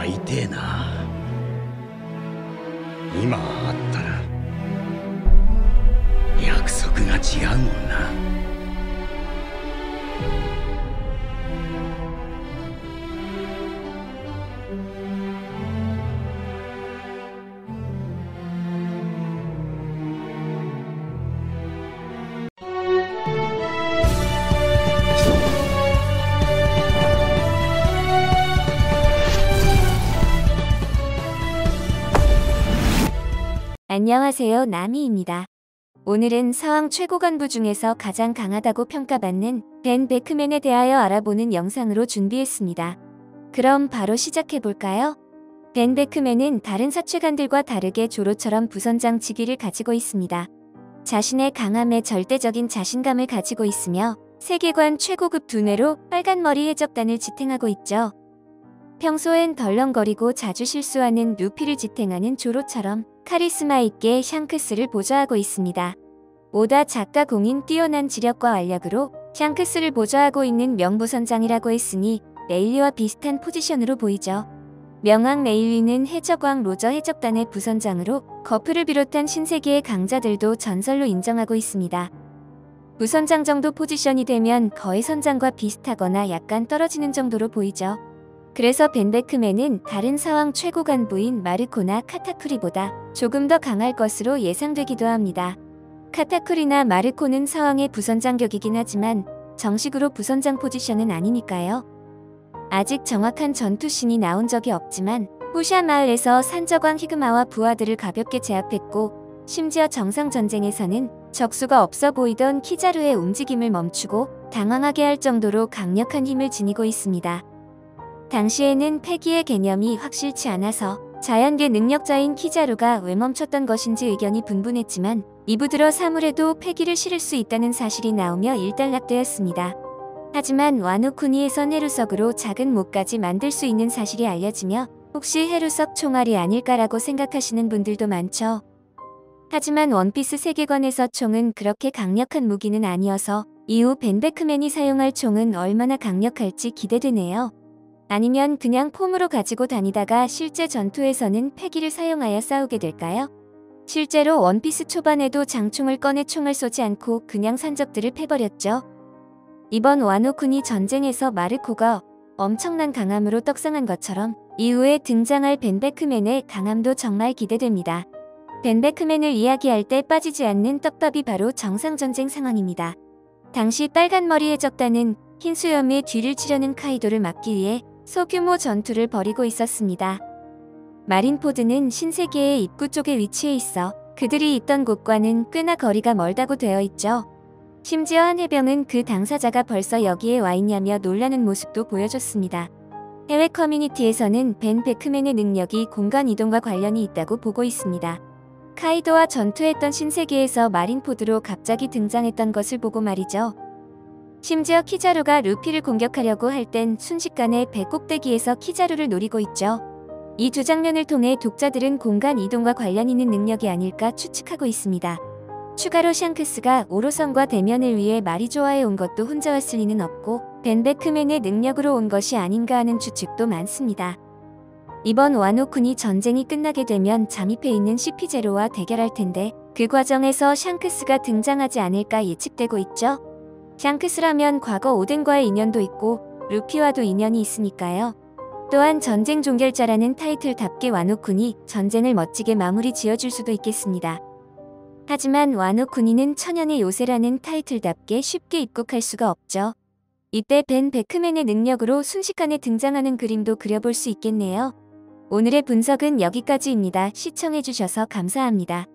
会いてえな。今会ったら約束が違うもんな。안녕하세요, 나미입니다. 오늘은 서왕 최고 간부 중에서 가장 강하다고 평가받는 벤 베크맨에 대하여 알아보는 영상으로 준비했습니다. 그럼 바로 시작해볼까요? 벤 베크맨은 다른 사채관들과 다르게 조로처럼 부선장 직위를 가지고 있습니다. 자신의 강함에 절대적인 자신감을 가지고 있으며 세계관 최고급 두뇌로 빨간머리 해적단을 지탱하고 있죠. 평소엔 덜렁거리고 자주 실수하는 루피를 지탱하는 조로처럼 카리스마 있게 샹크스를 보좌하고 있습니다. 오다 작가 공인 뛰어난 지력과 완력으로 샹크스를 보좌하고 있는 명부선장이라고 했으니 레일리와 비슷한 포지션으로 보이죠. 명왕 레일리는 해적왕 로저 해적단의 부선장으로 거프를 비롯한 신세계의 강자들도 전설로 인정하고 있습니다. 부선장 정도 포지션이 되면 거의 선장과 비슷하거나 약간 떨어지는 정도로 보이죠. 그래서 벤 베크맨은 다른 사왕 최고 간부인 마르코나 카타쿠리보다 조금 더 강할 것으로 예상되기도 합니다. 카타쿠리나 마르코는 사왕의 부선장격이긴 하지만 정식으로 부선장 포지션은 아니니까요. 아직 정확한 전투신이 나온 적이 없지만 후샤 마을에서 산적왕 히그마와 부하들을 가볍게 제압했고, 심지어 정상전쟁에서는 적수가 없어 보이던 키자루의 움직임을 멈추고 당황하게 할 정도로 강력한 힘을 지니고 있습니다. 당시에는 패기의 개념이 확실치 않아서 자연계 능력자인 키자루가 왜 멈췄던 것인지 의견이 분분했지만 이부 들어 사물에도 패기를 실을 수 있다는 사실이 나오며 일단락되었습니다. 하지만 와노쿠니에선 해루석으로 작은 목까지 만들 수 있는 사실이 알려지며 혹시 해루석 총알이 아닐까라고 생각하시는 분들도 많죠. 하지만 원피스 세계관에서 총은 그렇게 강력한 무기는 아니어서 이후 벤 베크맨이 사용할 총은 얼마나 강력할지 기대되네요. 아니면 그냥 폼으로 가지고 다니다가 실제 전투에서는 패기를 사용하여 싸우게 될까요? 실제로 원피스 초반에도 장총을 꺼내 총을 쏘지 않고 그냥 산적들을 패버렸죠. 이번 와노쿠니 전쟁에서 마르코가 엄청난 강함으로 떡상한 것처럼 이후에 등장할 벤 베크맨의 강함도 정말 기대됩니다. 벤 베크맨을 이야기할 때 빠지지 않는 떡밥이 바로 정상전쟁 상황입니다. 당시 빨간머리 해적단은 흰 수염의 뒤를 치려는 카이도를 막기 위해 소규모 전투를 벌이고 있었습니다. 마린포드는 신세계의 입구 쪽에 위치해 있어 그들이 있던 곳과는 꽤나 거리가 멀다고 되어 있죠. 심지어 한 해병은 그 당사자가 벌써 여기에 와 있냐며 놀라는 모습도 보여줬습니다. 해외 커뮤니티에서는 벤 베크맨의 능력이 공간 이동과 관련이 있다고 보고 있습니다. 카이도와 전투했던 신세계에서 마린포드로 갑자기 등장했던 것을 보고 말이죠. 심지어 키자루가 루피를 공격하려고 할 땐 순식간에 배 꼭대기에서 키자루를 노리고 있죠. 이 두 장면을 통해 독자들은 공간 이동과 관련 있는 능력이 아닐까 추측하고 있습니다. 추가로 샹크스가 오로선과 대면을 위해 마리조아에 온 것도 혼자 왔을 리는 없고 벤 베크맨의 능력으로 온 것이 아닌가 하는 추측도 많습니다. 이번 와노쿠니 전쟁이 끝나게 되면 잠입해 있는 CP0와 대결할 텐데 그 과정에서 샹크스가 등장하지 않을까 예측되고 있죠. 샹크스라면 과거 오덴과의 인연도 있고 루피와도 인연이 있으니까요. 또한 전쟁 종결자라는 타이틀답게 와노쿠니 전쟁을 멋지게 마무리 지어줄 수도 있겠습니다. 하지만 와노쿠니는 천연의 요새라는 타이틀답게 쉽게 입국할 수가 없죠. 이때 벤 베크맨의 능력으로 순식간에 등장하는 그림도 그려볼 수 있겠네요. 오늘의 분석은 여기까지입니다. 시청해주셔서 감사합니다.